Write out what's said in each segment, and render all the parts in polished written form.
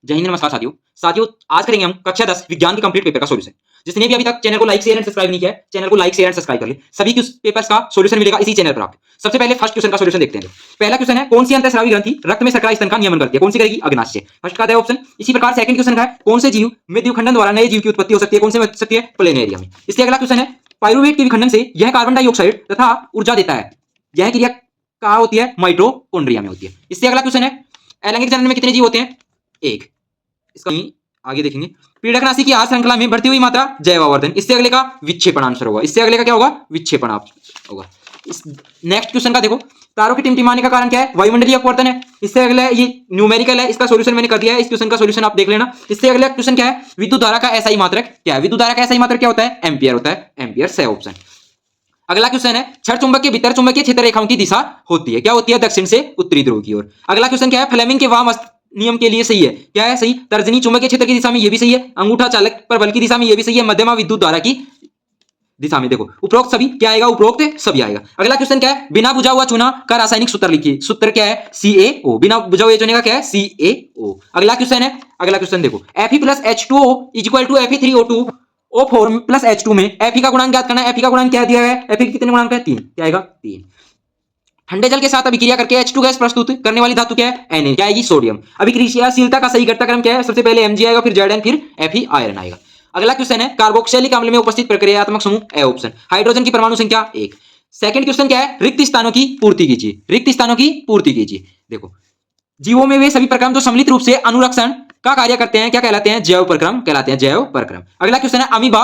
जय हिंद, नमस्कार साथियों। साथियों, आज करेंगे हम कक्षा 10 विज्ञान के कंप्लीट पेपर का सॉल्यूशन। जिसने भी अभी तक चैनल को लाइक शेयर एंड सब्सक्राइब नहीं किया है, चैनल को लाइक शेयर एंड सब्सक्राइब कर ले। सभी पेपर्स का सॉल्यूशन मिलेगा इसी चैनल पर आपको। सबसे पहले फर्स्ट क्वेश्चन का सॉल्यूशन देखते हैं। पहला क्वेश्चन है, कौन सी अंतःस्रावी ग्रंथि रक्त में शर्करा स्तन का नियमन करती है? कौन सी करेगी? अग्नाशय। फर्स्ट का है ऑप्शन। इसी प्रकार सेकंड क्वेश्चन का है, कौन से जीव में द्विखंडन द्वारा नए जीव की उत्पत्ति हो सकती है? कौन से में हो सकती है? प्लेनेरिया में। इसके अगला क्वेश्चन है, पाइरुवेट के विखंडन से यह कार्बन डाइऑक्साइड तथा ऊर्जा देता है। यह क्रिया कहां होती है? माइटोकॉन्ड्रिया में होती है। इससे अगला क्वेश्चन है, अलैंगिक जनन में कितने जीव होते हैं? एक। इसका आगे देखेंगे, पीड़क राशि की आहार श्रृंखला में बढ़ती हुई मात्रा जैव आवर्धन। इससे अगले का विक्षेपण आंसर होगा। इससे अगले का क्या होगा? विक्षेपण होगा। नेक्स्ट क्वेश्चन का देखो, तारों की टिमटिमाने का कारण क्या है? वायुमंडलीय अपवर्तन है। इससे अगले ये न्यूमेरिकल है, इसका सॉल्यूशन मैंने कर दिया है। इस क्वेश्चन का सॉल्यूशन आप देख लेना। इससे अगला क्वेश्चन क्या है? विद्युत धारा का एसआई मात्रक क्या है? विद्युत धारा का एसआई मात्रक क्या होता है? एम्पियर होता है। एम्पियर सही ऑप्शन। अगला क्वेश्चन है, क्षण चुंबक के भीतर चुंबकीय क्षेत्र रेखाओं की दिशा होती है, क्या होती है? दक्षिण से उत्तरी ध्रुव की ओर। अगला क्वेश्चन क्या है? फ्लेमिंग के वाम नियम के लिए सही है, क्या है सही? तर्जनी चुंबकीय क्षेत्र की दिशा में ये भी सही है, अंगूठा चालक पर बल की दिशा में ये भी सही है, मध्यमा विद्युत धारा की दिशा में। देखो उपरोक्त सभी क्या आएगा? उपरोक्त सभी आएगा। अगला क्वेश्चन क्या है? बिना बुझा हुआ चूना का रासायनिक सूत्र लिखिए। सूत्र क्या है? CaO। बिना बुझा हुए चूने का क्या है? CaO। अगला क्वेश्चन है, अगला क्वेश्चन देखो, Fe plus H2O equal to Fe3O2 O4 plus H2 में Fe का गुणांक ज्ञात करना है। Fe का गुणांक क्या दिया है? Fe के कितने गुणांक है? 3। क्या आएगा? 3। ठंडे जल के साथ अभिक्रिया करके H2 गैस प्रस्तुत करने वाली धातु क्या है? Na। क्या आएगी? सोडियम। अभिक्रियाशीलता का सही घटता क्रम क्या है? सबसे पहले Mg आएगा, फिर Zn, फिर Fe आयरन आएगा। अगला क्वेश्चन है, कार्बोक्सिलिक अम्ल में उपस्थित प्रक्रियात्मक समूह ए ऑप्शन। हाइड्रोजन की परमाणु संख्या 1। सेकंड क्वेश्चन क्या है? रिक्त स्थानों की पूर्ति कीजिए। रिक्त स्थानों की पूर्ति कीजिए। देखो, जीवों में वे सभी प्रक्रम जो सम्मिलित रूप से अनुरक्षण का कार्य करते हैं क्या कहलाते हैं? जैव प्रक्रम कहलाते हैं। जैव प्रक्रम। अगला क्वेश्चन है, अमीबा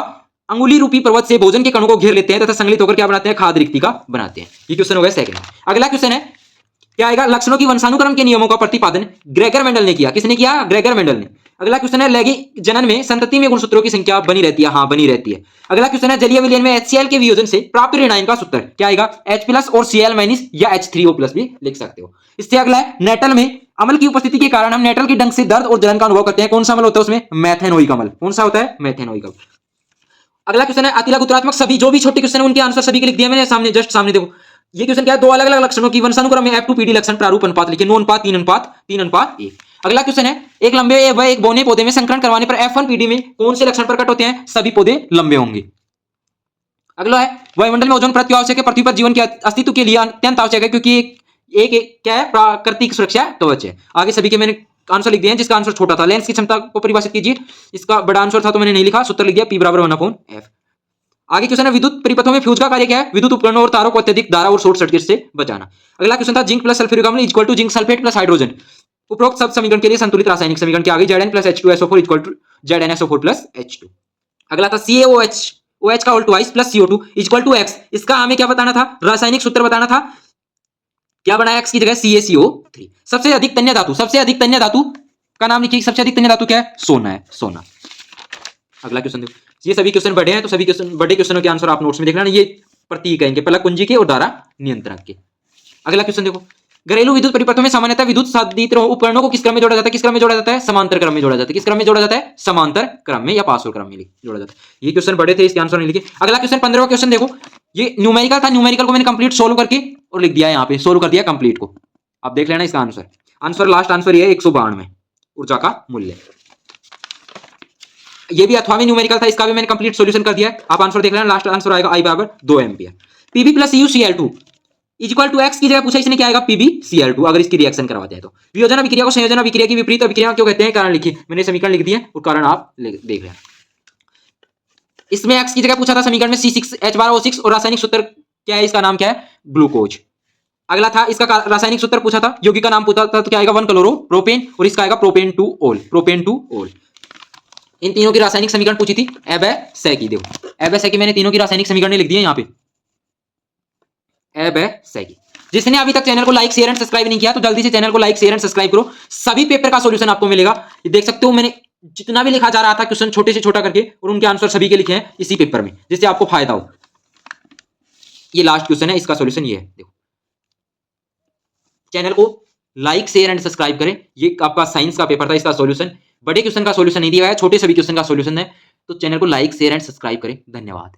अंगुली रूपी पर्वत से भोजन के कणों को घेर लेते हैं तथा संगलित होकर क्या बनाते हैं? खाद्य रिक्तिका बनाते हैं। ये क्वेश्चन हो गया सेकंड। अगला क्वेश्चन है, क्या आएगा? लक्षणों की वंशानुक्रम के नियमों का प्रतिपादन ग्रेगर मेंडल ने किया। किसने किया? ग्रेगर मेंडल ने। अगला क्वेश्चन है, लैंगिक जनन में संतति में गुणसूत्रों की संख्या बनी रहती है? हाँ, बनी रहती है। अगला क्वेश्चन है, जलीय विलयन में HCl के वियोजन से प्राप्त ऋणायन का सूत्र क्या आएगा? H+ और Cl- या H3O+ भी लिख सकते हो। इससे अगला है, नेटल में अम्ल की उपस्थिति के कारण हम नेटल के डंक से दर्द और जलन का अनुभव करते हैं। कौन सा अम्ल होता है उसमें? मेथेनोइक अम्ल। कौन सा होता है? मेथेनोइक अम्ल। अगला क्वेश्चन है, अतिलक उत्तरात्मक सभी, जो भी छोटे क्वेश्चन है उनके आंसर सभी के लिख दिया मैंने सामने, जस्ट सामने देखो। ये क्वेश्चन क्या है? दो अलग अलग लक्षणों की वंशानुक्रम में F2PD लक्षण प्रारूप अनुपात लिखिए। 9:3:3:1। अगला क्वेश्चन है, एक लंबे व एक बौने पौधे में संकरण करवाने पर F1PD में कौन से लक्षण प्रकट होते हैं? सभी पौधे लंबे होंगे। अगला है, वायुमंडल में ओजोन परत क्यों आवश्यक है? पृथ्वी पर जीवन के अस्तित्व के लिए अत्यंत आवश्यक है, क्योंकि एक क्या है? प्राकृतिक सुरक्षा कवच है। आगे सभी के मैंने आंसर लिख दिए हैं, जिसका आंसर छोटा था। लेंस की क्षमता को परिभाषित कीजिए। इसका बड़ा आंसर था तो मैंने नहीं लिखा, सूत्र लिख दिया, P = 1/F। आगे क्वेश्चन है, विद्युत परिपथों में फ्यूज का कार्य क्या है? विद्युत उपकरणों और तारों को अत्यधिक धारा और शॉर्ट सर्किट से बचाना। अगला क्वेश्चन था, जिंक प्लस सल्फ्यूरिक अम्ल equal to zinc sulphate plus hydrogen. उपरोक्त सब समीकरण के लिए संतुलित रासायनिक समीकरण क्या आ गई? Zn + H2SO4 equal to ZnSO4 + H2। अगला था, CaOH का whole twice plus CO2 equal to X। इसका हमें क्या बताना था? रासायनिक सूत्र बताना था। क्या बनाया? X की जगह CaCO3। सबसे अधिक तन्य धातु, सबसे अधिक तन्य धातु का नाम लिखिए। सबसे अधिक तन्य धातु क्या है? सोना है, सोना। अगला क्वेश्चन देखो, ये सभी क्वेश्चन बड़े हैं तो सभी क्वेश्चन बड़े क्वेश्चनों के आंसर आप नोट्स में देख लेना। ये प्रतीक है इनके, पलक कुंजी के और धारा नियंत्रक के। अगला क्वेश्चन देखो, घरेलू विद्युत परिपथों में सामान्यतः विद्युत साधित उपकरणों को किस क्रम में जोड़ा जाता है? किस क्रम में जोड़ा जाता है? समांतर क्रम में जोड़ा जाता है। किस क्रम में जोड़ा जाता है? समांतर क्रम में या पार्श्व क्रम में जोड़ा जाता है। ये क्वेश्चन बड़े थे, इसके आंसर नहीं लिखे। अगला क्वेश्चन 15वां क्वेश्चन देखो, ये न्यूमेरिकल था। न्यूमेरिकल को मैंने कंप्लीट सोल्व करके और लिख दिया है यहाँ पे, सोल्व कर दिया कंप्लीट को। आप देख लेना इसका आंसर। आंसर लास्ट आंसर ये है 192 ऊर्जा का मूल्य। ये भी 8वां न्यूमेरिकल था, इसका भी मैंने कंप्लीट सॉल्यूशन कर दिया है। आप आंसर देख लेना, लास्ट आंसर आएगा I = 2 ampere. Pb + CuCl2 equal to X की जगह पूछा इसने, क्या आएगा? PbCl2। अगर इसकी रिएक्शन करवाते हैं तो वियोजन अभिक्रिया को संयोजन अभिक्रिया की विपरीत अभिक्रिया क्यों कहते हैं? कारण लिखिए। मैंने समीकरण लिख दिए और कारण आप देख लेना। इसमें X की जगह पूछा था समीकरण में C6H12O6 और रासायनिक सूत्र क्या है? इसका नाम क्या है? ग्लूकोज। अगला था, इसका रासायनिक सूत्र पूछा था, यौगिक का नाम पूछा था तो क्या आएगा? 1-क्लोरोप्रोपेन और इसका आएगा प्रोपेन-टू-ओल। इन तीनों की रासायनिक समीकरण पूछी थी एबे-से की। देखो एबे-से की मैंने तीनों की रासायनिक समीकरण लिख दिए यहाँ पे, एबे-से की। जिसने अभी तक चैनल को लाइक शेयर एंड सब्सक्राइब नहीं किया तो जल्दी से चैनल को लाइक शेयर एंड सब्सक्राइब करो। सभी पेपर का सॉल्यूशन आपको मिलेगा। ये देख सकते हो, मैंने जितना भी लिखा जा रहा था क्वेश्चन छोटे से छोटा करके, और उनके आंसर सभी के लिखे हैं इसी पेपर में, जिससे आपको फायदा हो। ये लास्ट क्वेश्चन है, इसका सॉल्यूशन ये है। देखो, चैनल को लाइक शेयर एंड सब्सक्राइब करें। ये आपका साइंस का पेपर था, इसका सॉल्यूशन, बड़े क्वेश्चन का सॉल्यूशन नहीं दिया है, छोटे सभी क्वेश्चन का सॉल्यूशन है। तो चैनल को लाइक शेयर एंड सब्सक्राइब करें। धन्यवाद।